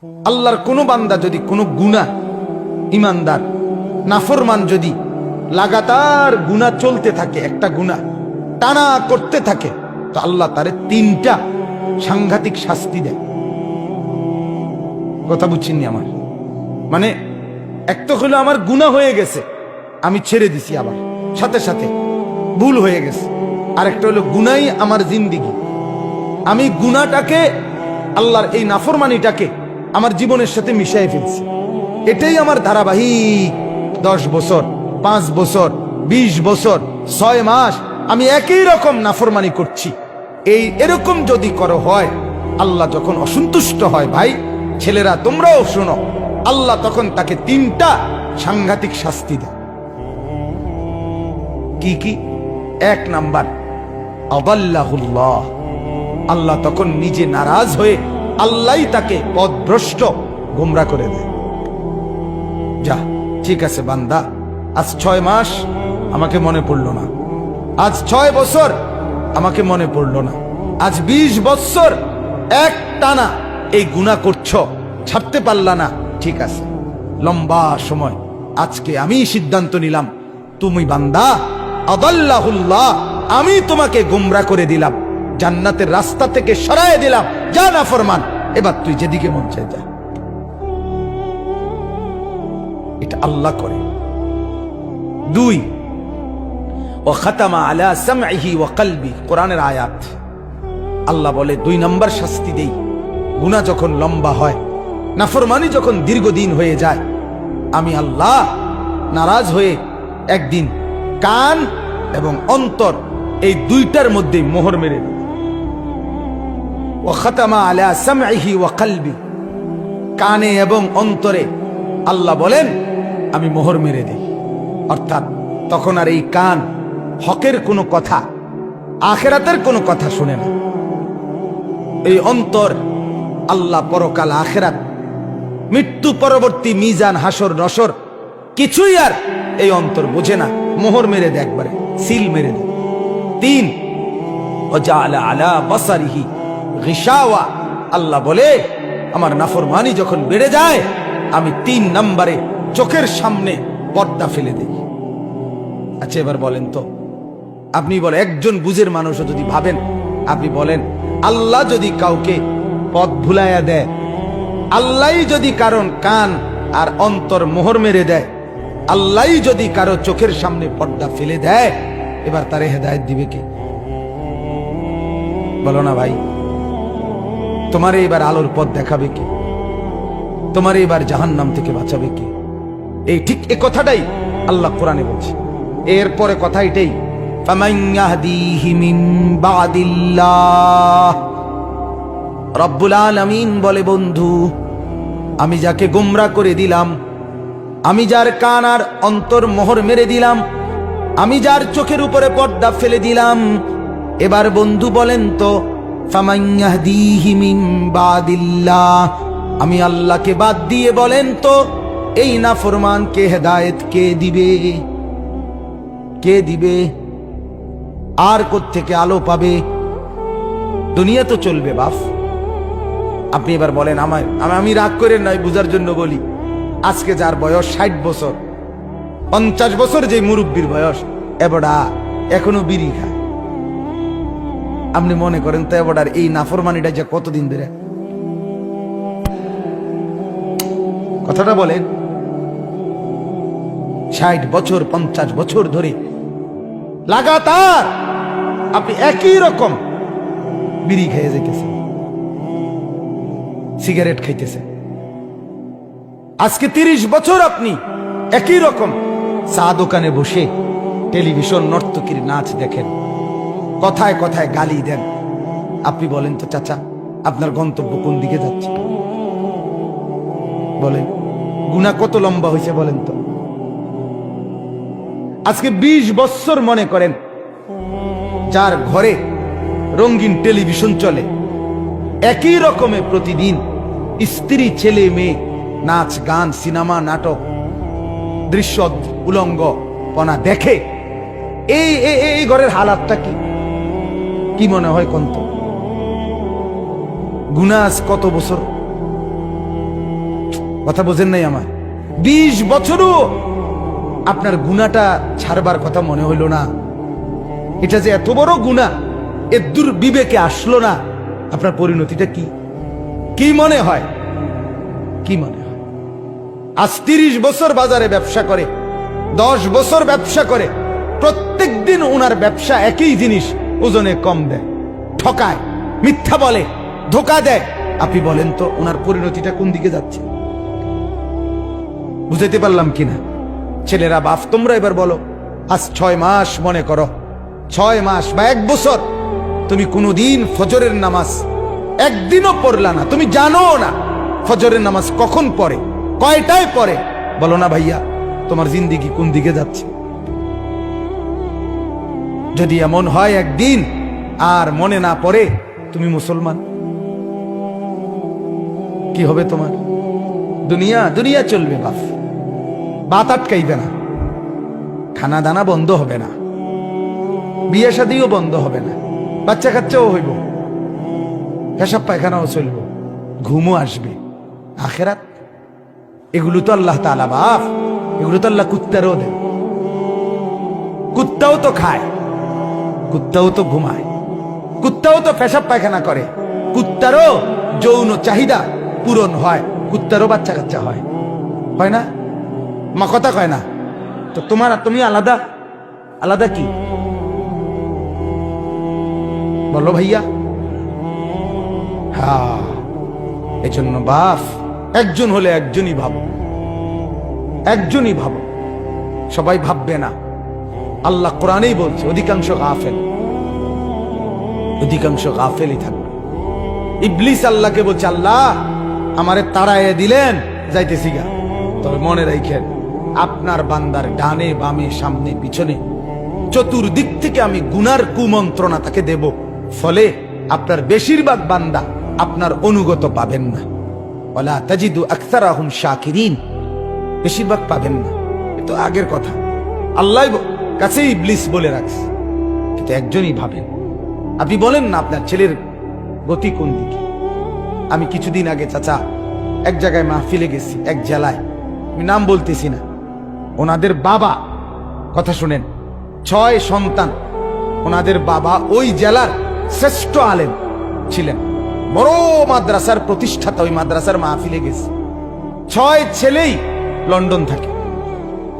আল্লাহর কোন বান্দা যদি কোনো গুনাহ, ইমানদার নাফরমান যদি লাগাতার গুনাহ চলতে থাকে, একটা গুনাহ টানা করতে থাকে, তো আল্লাহ তারে 3টা সাংঘাতিক শাস্তি দেয়। কথা বুঝছেননি আমার? মানে এক তো হলো আমার গুনাহ হয়ে গেছে, আমি ছেড়ে দিছি, আবার সাথে সাথে ভুল হয়ে গেছে। আরেকটা হলো গুনাহই আমার জিন্দেগি, আমি গুনাহটাকে, আল্লাহর এই নাফরমানিটাকে আমার জীবনের সাথে মিশিয়ে ফেলছি। এটাই আমার ধারাবাহিক 10 বছর, 5 বছর, 20 বছর, 6 মাস আমি একই রকম নাফরমানি করছি। এরকম যদি করো হয়, আল্লাহ যখন অসন্তুষ্ট হয়, ভাই ছেলেরা তোমরাও শোনো, আল্লাহ তখন তাকে 3টা সাংঘাতিক শাস্তি দেয়। কি কি? 1 নাম্বার, আদাল্লাহুল্লাহ, আল্লাহ তখন নিজে নারাজ হয়ে আল্লাহই তাকে পথভ্রষ্ট, গোমরা করে দেয়। যা, ঠিক আছে বান্দা, আজ 6 মাস আমাকে মনে পড়লো না, আজ 6 বছর আমাকে মনে পড়লো না, আজ 20 বছর এক টানা এই গুনাহ করছো, ছাড়তে পারলা না, ঠিক আছে, লম্বা সময় আজকে আমি সিদ্ধান্ত নিলাম, তুমি বান্দা আদাল্লাহুল্লাহ, আমি তোমাকে গোমরা করে দিলাম, জান্নাতের রাস্তা থেকে সরায় দিলাম, যা নাফরমান, এবার তুই যেদিকে মন চায় যা। এটা আল্লাহ করে। 2, ওয়া খাতামা আলা সামঈহি ওয়া কলবি, কোরআনের আয়াত। আল্লাহ বলে 2 নাম্বার শাস্তি দেই, গুনাহ যখন লম্বা হয়, নাফরমানি যখন দীর্ঘদিন হয়ে যায়, আমি আল্লাহ নারাজ হয়ে একদিন কান এবং অন্তর এই 2টার মধ্যে মোহর মেরে দিই। ওয়া খাতামা আলা সামঈহি ওয়া কলবি, কানে এবং অন্তরে আল্লাহ বলেন আমি মোহর মেরে দিই। অর্থাৎ তখন আর এই কান হকের কোনো কথা, আখিরাতের কোনো কথা শুনে না। এই অন্তর আল্লাহ, পরকাল, আখিরাত, মৃত্যু পরবর্তী মিজান, হাসর নসর কিছুই আর এই অন্তর বোঝে না, মোহর মেরে দেয়, একবারে সিল মেরে দেয়। 3, ওয়াজআলা আলা বাসারিহি গিশাওয়া, আল্লাহ বলে আমার নাফরমানি যখন বেড়ে যায়, আমি 3 নম্বরে চোখের সামনে পর্দা ফেলে দেই। আচ্ছা এবার বলেন তো, আপনি বলেন, একজন বুঝের মানুষও যদি ভাবেন, আপনি বলেন আল্লাহ যদি কাউকে পথ ভুলাইয়া দেয়, আল্লাহই যদি কারণ কান আর অন্তর মোহর মেরে দেয়, আল্লাহই যদি কারো চোখের সামনে পর্দা ফেলে দেয়, এবার তারে হেদায়েত দিবে কে? বলো না ভাই, তোমারে এবার আলোর পথ দেখাবে কে? তোমারে এবার জাহান্নাম থেকে বাঁচাবে কে? এই ঠিক এই কথাটাই আল্লাহ কোরআনে বলছে। এরপরে কথা এটাই, ফামান ইয়াহদিহি মিন বাদিল্লাহ, রব্বুল আলামিন বলে, বন্ধু আমি যাকে গোমরা করে দিলাম, আমি যার কান আর অন্তর মোহর মেরে দিলাম, আমি যার চোখের উপরে পর্দা ফেলে দিলাম, এবার বন্ধু বলেন তো, ফামান ইয়াহদিহি মিন বাদিল্লাহ, আমি আল্লাহকে বাদ দিয়ে বলেন তো এই নাফরমানকে হেদায়েত কে দিবে? কে দিবে? আর কোত্থেকে আলো পাবে? দুনিয়া তো চলবে বাপ। আপনি এবার বলেন, আমি রাগ করে নয়, বুঝার জন্য বলি, আজকে যার বয়স 60 বছর, 50 বছর যে মুরব্বীর বয়স, এবড়া এখনো বিড়ি খায়, আপনি মনে করেন তো এবড়ার এই নাফরমানিটা যে কতদিন ধরে? কথাটা বলেন, 60 বছর 50 বছর ধরে লাগাতার আপনি একই রকম বিড়ি খেয়ে যেতেছেন, সিগারেট খাইতেছেন। আজকে 30 বছর আপনি একই রকম চা দোকানে বসে টেলিভিশন নর্তকীর নাচ দেখেন, কথায় কথায় গালি দেন। আপনি বলেন তো চাচা, আপনার গন্তব্য কোন দিকে যাচ্ছে? বলেন, গুনাহ কত লম্বা হয়েছে বলেন তো? আজকে 20 বছর মনে করেন যার ঘরে রঙিন টেলিভিশন চলে, একই রকমের প্রতিদিন স্ত্রী ছেলে মেয়ে নাচ গান সিনেমা নাটক দৃশ্য উলঙ্গ পনা দেখে, এই ঘরের হালাতটা কি মনে হয়? কত গুনাহ কত বছর কথা বোঝেন নাই আমার? 20 বছরও আপনার গুনাহটা ছাড়বার কথা মনে হইল না। এটা যে এত বড় গুনাহ, এর দূর বিবেকে আসলো না। আপনার পরিণতিটা কি কি মনে হয়? কি মনে হয়? আজ 30 বছর বাজারে ব্যবসা করে, 10 বছর ব্যবসা করে, প্রত্যেক দিন ওনার ব্যবসা একই জিনিস ওজনে কম দেয়, ঠকায়, মিথ্যা বলে, ধোকা দেয়। আপনি বলেন তো ওনার পরিণতিটা কোন দিকে যাচ্ছে? বুঝাইতে পারলাম কিনা? ছেলেরা, বাপ, তোমরা এবার বলো, আজ 6 মাস মনে করো, 6 মাস বা 1 বছর তুমি কোনোদিন ফজরের নামাজ একদিনও পড়লা না, তুমি জানো না ফজরের নামাজ কখন পড়ে, কয়টায় পড়ে। বলো না ভাইয়া, তোমার জিন্দেগি কোন দিকে যাচ্ছে? যদি এমন হয় একদিন আর মনে না পড়ে তুমি মুসলমান, কি হবে তোমার? দুনিয়া দুনিয়া চলবে, বাপ, বাত আটকাইবে না, খানা দানা বন্ধ হবে না, বিয়ে শাদিও বন্ধ হবে না, বাচ্চা কাচ্চাও হইব, পেশাব পায়খানাও চলব, ঘুমও আসবে। আখেরাত এগুলো তো আল্লাহ তাআলা, বাপ, এগুলো তো আল্লাহ কুত্তারও দেন। কুত্তাও তো খায়, কুত্তাও তো ঘুমায়, কুত্তাও তো পেশাব পায়খানা করে, কুত্তারও যৌন চাহিদা পূরণ হয়, কুত্তারও বাচ্চা কাচ্চা হয়, হয় না? মা কথা কয় না তো? তুমি আলাদা? আলাদা কি বলো ভাইয়া? হ্যাঁ, এজন্য বাপ, একজন হলে একজনই ভাবো, একজনই ভাবো, সবাই ভাববে না। আল্লাহ কোরআনেই বলছে অধিকাংশ গাফেল, অধিকাংশ গাফেলই থাকবে। ইবলিস আল্লাহকে বলছে, আল্লাহ আমারে তাড়াইয়া দিলেন, যাইতেছি গা, তবে মনে রাখেন আপনার বান্দার ডানে বামে সামনে পিছনে চতুর্দিক থেকে আমি গুনার কুমন্ত্রণা তাকে দেব, ফলে আপনার বেশিরভাগ বান্দা আপনার অনুগত পাবেন না। ওয়ালা তাজিদু আকসারাহুম শাকিরিন, বেশিরভাগ পাবেন না। এ তো আগের কথা, আল্লাহ কাছে ইবলিস বলে রাখছে। কিন্তু একজনই ভাবেন। আপনি বলেন না আপনার ছেলের গতি কোন দিকে? আমি কিছুদিন আগে চাচা এক জায়গায় মাহফিলে গেছি, এক জেলায়, আমি নাম বলতেছি না। ওনাদের বাবা, কথা শুনেন, 6 সন্তান, ওনাদের বাবা ওই জেলার শ্রেষ্ঠ আলেম ছিলেন, বড় মাদ্রাসার প্রতিষ্ঠাতা। ওই মাদ্রাসার মাহফিলে গেছে, 6 ছেলেই লন্ডন থাকে,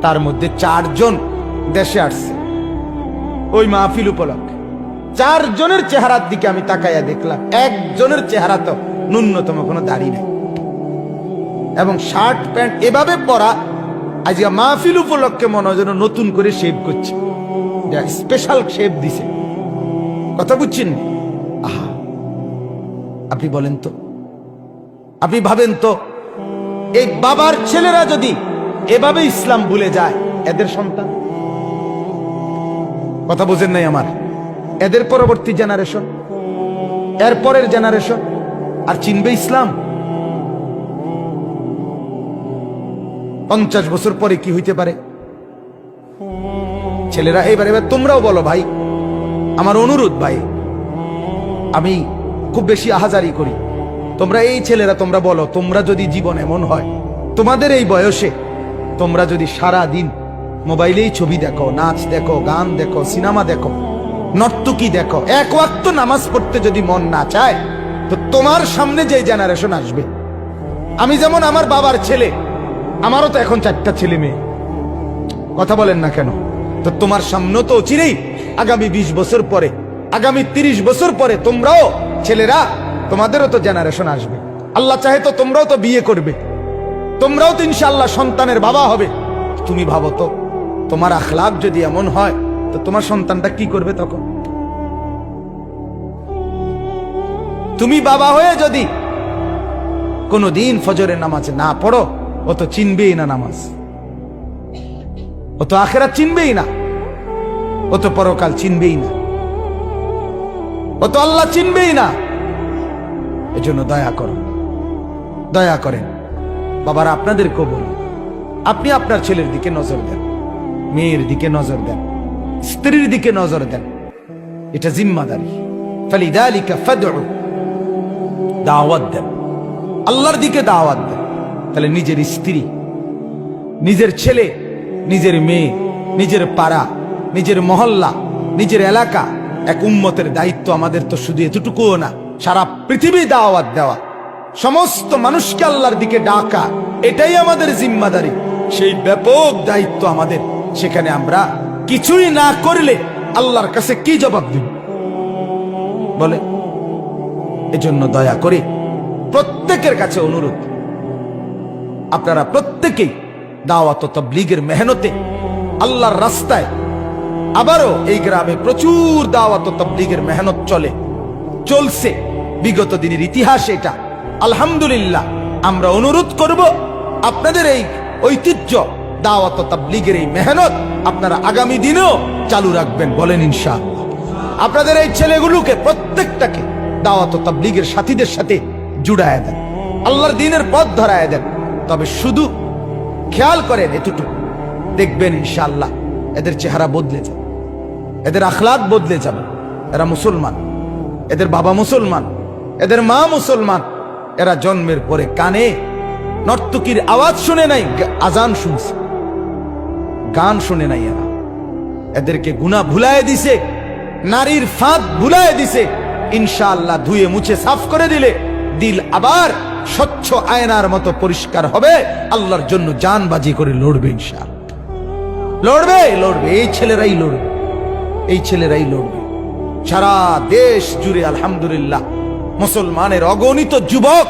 তার মধ্যে 4 জন দেশে আসছে ওই মাহফিল উপলক্ষে। 4 জনের চেহারার দিকে আমি তাকাইয়া দেখলাম, একজনের চেহারা তো ন্যূনতম কোনো দাড়ি নেই, এবং শার্ট প্যান্ট এভাবে পরা, আজকে মাহফিল উপলক্ষে মনে হয় যেন নতুন করে শেভ করছে, স্পেশাল শেভ দিছে। কথা বুঝছেন? আহা, আপনি বলেন তো, আপনি ভাবেন তো, এই বাবার ছেলেরা যদি এভাবে ইসলাম ভুলে যায়, এদের সন্তান, কথা বুঝেন নাই আমার, এদের পরবর্তী জেনারেশন, এর পরের জেনারেশন আর চিনবে ইসলাম? 50 বছর পরে কি হইতে পারে? ছেলেরা এবার তোমরাও বলো ভাই, আমার অনুরোধ ভাই, আমি খুব বেশি আহাজারি করি, তোমরা এই ছেলেরা তোমরা বলো, তোমরা যদি জীবন এমন হয় তোমাদের এই বয়সে, তোমরা যদি সারা দিন মোবাইলেই ছবি দেখো, নাচ দেখো, গান দেখো, সিনেমা দেখো, নর্তকী দেখো, এক ওয়াক্ত নামাজ পড়তে যদি মন না চায়, তো তোমার সামনে যে জেনারেশন আসবে, আমি যেমন আমার বাবার ছেলে, আমারও তো এখন 4টা ছেলে মেয়ে, কথা বলেন না কেন? তো তোমার সামনে তো চিরেই আগামী 20 বছর পরে, আগামী 30 বছর পরে তোমরাও ছেলেরা, তোমাদেরও তো জেনারেশন আসবে। আল্লাহ চাহে তো তোমরাও তো বিয়ে করবে, তোমরাও তো ইনশাআল্লাহ সন্তানের বাবা হবে। তুমি ভাবো তো, তোমার আখলাক যদি এমন হয়, তো তোমার সন্তানটা কি করবে তখন? তুমি বাবা হয়ে যদি কোনদিন ফজরের নামাজ না পড়ো, ও তো চিনবেই না নামাজ, ও তো আখেরাত চিনবেই না, ও তো পরকাল চিনবেই না, ও তো আল্লাহ চিনবেই না। এজন্য দয়া করো, দয়া করেন বাবারা, আপনাদেরকেও বলি, আপনি আপনার ছেলের দিকে নজর দেন, মেয়ের দিকে নজর দেন, স্ত্রীর দিকে নজর দেন, এটা জিম্মাদারি। ফালিযালিকা ফাদউ, দাওয়াত দেন, আল্লাহর দিকে দাওয়াত দেন, তাহলে নিজের স্ত্রী, নিজের ছেলে, নিজের মেয়ে, নিজের পাড়া, নিজের মহল্লা, নিজের এলাকা, এক উম্মতের দায়িত্ব আমাদের তো শুধু এতটুকুও না, সারা পৃথিবী দাওয়াত দেওয়া, সমস্ত মানুষকে আল্লাহর দিকে ডাকা, এটাই আমাদের জিম্মাদারি। সেই ব্যাপক দায়িত্ব আমাদের, সেখানে আমরা কিছুই না করলে আল্লাহর কাছে কি জবাব দিব বলে? এজন্য দয়া করে প্রত্যেকের কাছে অনুরোধ, আপনারা প্রত্যেকেই দাওয়াত ও তাবলীগের মেহনতে আল্লাহর রাস্তায়, আবারও এই গ্রামে প্রচুর দাওয়াত ও তাবলীগের মেহনত চলছে, বিগত দিনের ইতিহাস এটা, আলহামদুলিল্লাহ। আমরা অনুরোধ করব আপনাদের এই ঐতিহ্য দাওয়াত ও তাবলীগের এই মেহনত আপনারা আগামী দিনেও চালু রাখবেন, বলেন ইনশাআল্লাহ। আপনাদের এই ছেলেগুলোকে প্রত্যেকটাকে দাওয়াত ও তাবলীগের সাথীদের সাথে জুড়ায় দেন, আল্লাহর দ্বীনের পথ ধরায় দেন। তবে শুধু খেয়াল করেন এতটুকু, দেখবেন ইনশাআল্লাহ এদের চেহারা বদলে যাবে, এদের আখলাক বদলে যাবে। এরা মুসলমান, এদের বাবা মুসলমান, এদের মা মুসলমান। এরা জন্মের পরে কানে নর্তকীর আওয়াজ শুনে নাই, আজান শুনছে, গান শুনে নাই। এরা এদেরকে গুনাহ ভুলায় দিছে, নারীর ফাঁদ ভুলায় দিছে। ইনশাআল্লাহ ধুয়ে মুছে সাফ করে দিলে দিল আবার স্বচ্ছ আয়নার মতো পরিষ্কার হবে, আল্লাহর জন্য জান বাজি করে লড়বে ইনশাআল্লাহ। লড়বে, লড়বে, এই ছেলেরাই লড়বে, এই ছেলেরাই লড়বে। সারা দেশ জুড়ে আলহামদুলিল্লাহ মুসলমানের অগণিত যুবক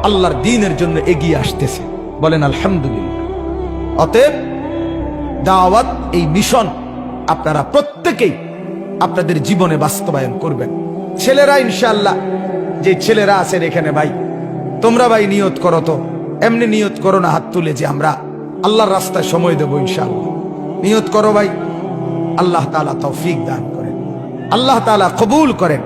আল্লাহর দ্বীনের জন্য এগিয়ে আসতেছে, বলেন আলহামদুলিল্লাহ। অতএব দাওয়াত, এই মিশন আপনারা প্রত্যেকেই আপনাদের জীবনে বাস্তবায়ন করবেন। ছেলেরা ইনশাআল্লাহ, যে ছেলেরা আছেন এখানে, ভাই তোমরা ভাই নিয়ত করো, তো এমনি নিয়ত করো না হাত তুলে যে আমরা আল্লাহর রাস্তায় সময় দেবো, ইনশাআল্লাহ নিয়ত করো ভাই। আল্লাহ তাআলা তৌফিক দান করেন, আল্লাহ তাআলা কবুল করেন।